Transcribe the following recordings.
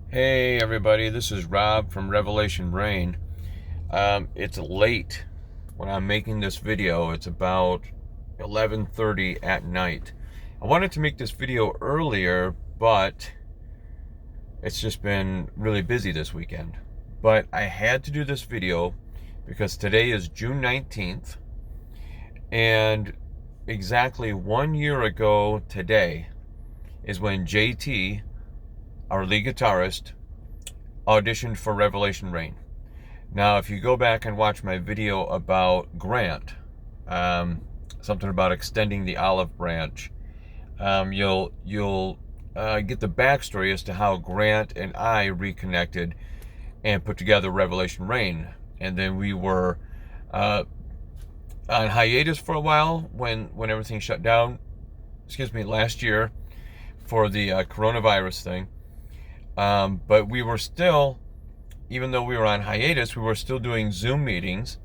Hey everybody, this is Rob from Revelation Rain. It's late when I'm making this video. It's about 11:30 at night. I wanted to make this video earlier, but it's just been really busy this weekend. But I had to do this video because today is June 19th, and exactly 1 year ago today is when JT, our lead guitarist, auditioned for Revelation Rain. Now, if you go back and watch my video about Grant, something about extending the olive branch, you'll get the backstory as to how Grant and I reconnected and put together Revelation Rain. And then we were on hiatus for a while when everything shut down. Last year for the coronavirus thing. But we were still, even though we were on hiatus, we were still doing Zoom meetings,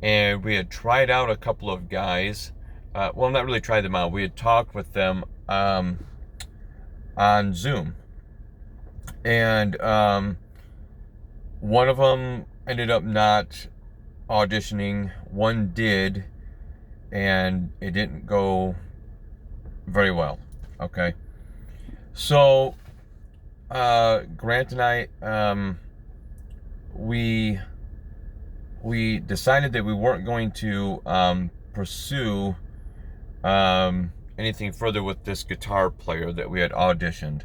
and we had tried out a couple of guys. Well, not really tried them out. We had talked with them on Zoom, and one of them ended up not auditioning. One did, and it didn't go very well. Okay, so Grant and I, we decided that we weren't going to pursue anything further with this guitar player that we had auditioned.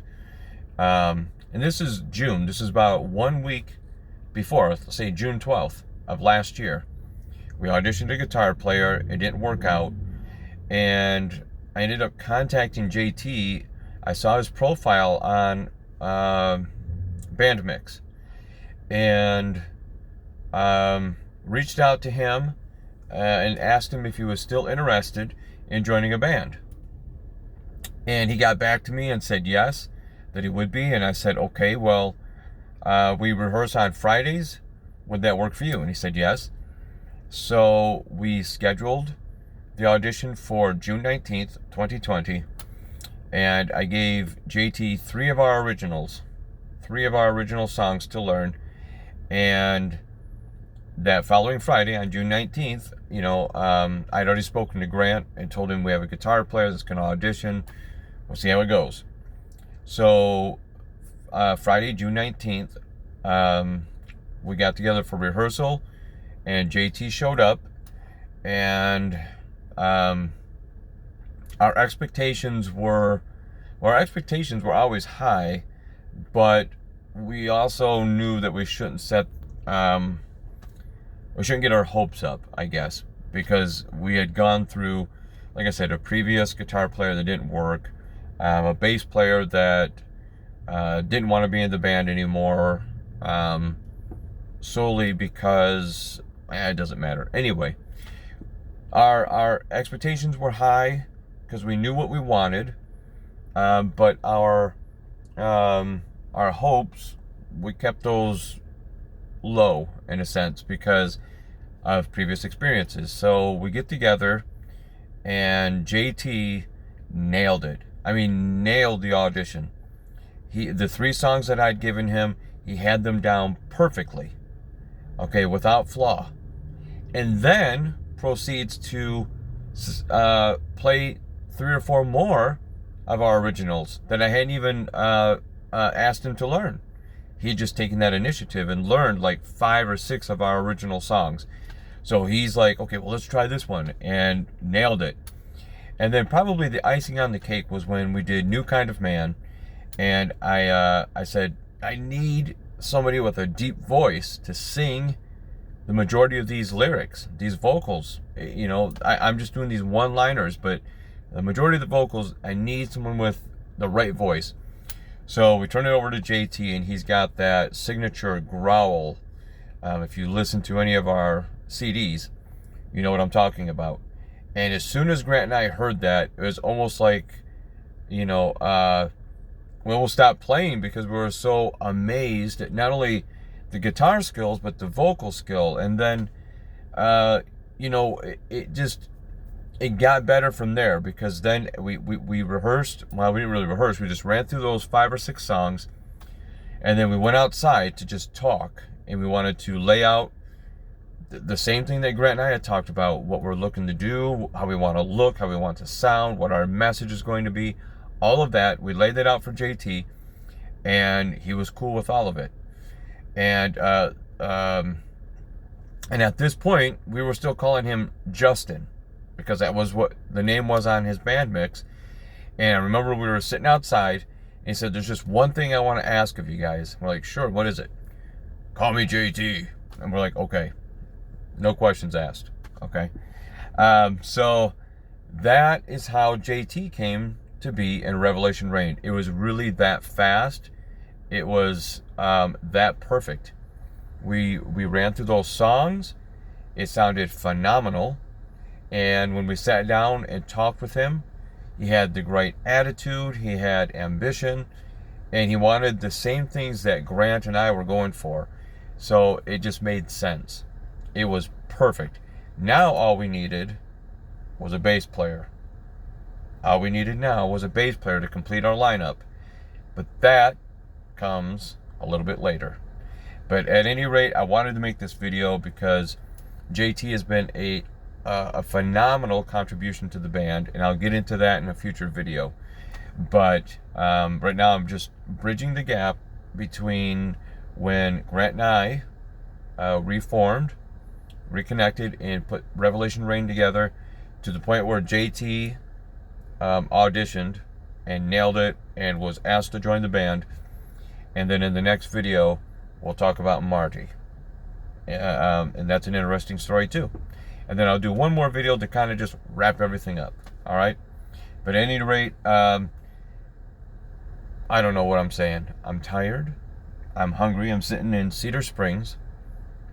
And this is June. This is about 1 week before, let's say June 12th of last year. We auditioned a guitar player. It didn't work out. And I ended up contacting JT. I saw his profile on Bandmix, and reached out to him and asked him if he was still interested in joining a band. And he got back to me and said yes, that he would be. And I said, okay, well, we rehearse on Fridays. Would that work for you? And he said yes. So we scheduled the audition for June 19th, 2020. And I gave JT three of our original songs to learn. And that following Friday, on June 19th, I'd already spoken to Grant and told him we have a guitar player that's going to audition. We'll see how it goes. So Friday, June 19th, we got together for rehearsal, and JT showed up, and our expectations were always high, but we also knew that we shouldn't get our hopes up, I guess, because we had gone through, like I said, a previous guitar player that didn't work, a bass player that didn't want to be in the band anymore, solely because it doesn't matter. Anyway, our expectations were high because we knew what we wanted, but our hopes, we kept those low in a sense because of previous experiences. So we get together, and JT nailed it. I mean, nailed the audition. The three songs that I'd given him, he had them down perfectly, okay, without flaw. And then proceeds to play three or four more of our originals that I hadn't even asked him to learn. He'd just taken that initiative and learned like 5 or 6 of our original songs. So he's like, okay, well, let's try this one, and nailed it. And then probably the icing on the cake was when we did New Kind of Man, and I said, I need somebody with a deep voice to sing the majority of these lyrics, these vocals. I'm just doing these one-liners, but the majority of the vocals, I need someone with the right voice. So we turn it over to JT, and he's got that signature growl. If you listen to any of our CDs, you know what I'm talking about. And as soon as Grant and I heard that, it was almost like, we almost stopped playing because we were so amazed at not only the guitar skills, but the vocal skill. And then, it got better from there, because then we rehearsed. Well, we didn't really rehearse. We just ran through those 5 or 6 songs. And then we went outside to just talk, and we wanted to lay out the same thing that Grant and I had talked about, what we're looking to do, how we want to look, how we want to sound, what our message is going to be, all of that. We laid it out for JT, and he was cool with all of it. And at this point, we were still calling him Justin, because that was what the name was on his band mix. And I remember we were sitting outside, and he said, "There's just one thing I want to ask of you guys." We're like, "Sure, what is it?" "Call me JT." And we're like, "Okay." No questions asked. Okay. So that is how JT came to be in Revelation Rain. It was really that fast. It was that perfect. We ran through those songs. It sounded phenomenal. And when we sat down and talked with him, he had the right attitude, he had ambition, and he wanted the same things that Grant and I were going for. So it just made sense. It was perfect. Now all we needed was a bass player. All we needed now was a bass player to complete our lineup. But that comes a little bit later. But at any rate, I wanted to make this video because JT has been a phenomenal contribution to the band, and I'll get into that in a future video. But right now I'm just bridging the gap between when Grant and I reformed, reconnected, and put Revelation Rain together, to the point where JT auditioned and nailed it and was asked to join the band. And then in the next video, we'll talk about Marty. And that's an interesting story too. And then I'll do one more video to kind of just wrap everything up. All right? But at any rate, I don't know what I'm saying. I'm tired. I'm hungry. I'm sitting in Cedar Springs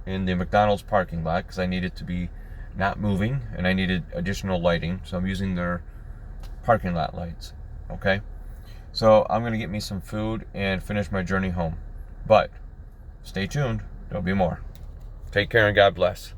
in the McDonald's parking lot because I needed to be not moving and I needed additional lighting. So I'm using their parking lot lights. Okay? So I'm going to get me some food and finish my journey home. But stay tuned. There'll be more. Take care and God bless.